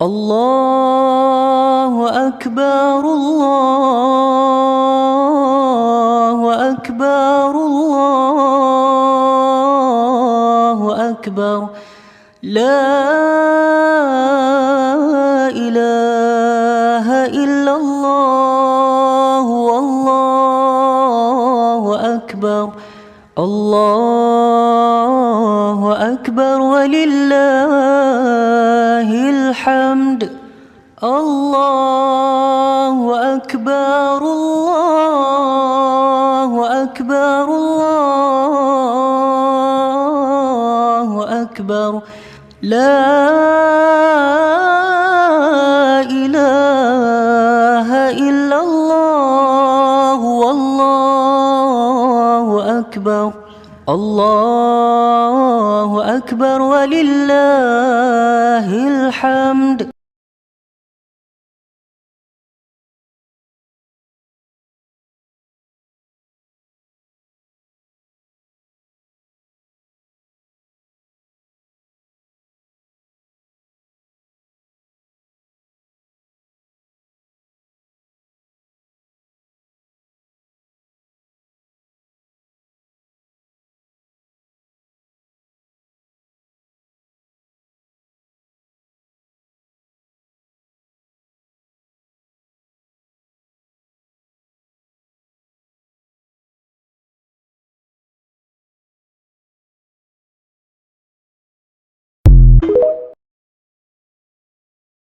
الله أكبر الله أكبر الله أكبر لا إله إلا الله والله أكبر الله أكبر ولله الحمد الله أكبر الله أكبر الله أكبر لا إله إلا الله والله أكبر الله أكبر ولله الحمد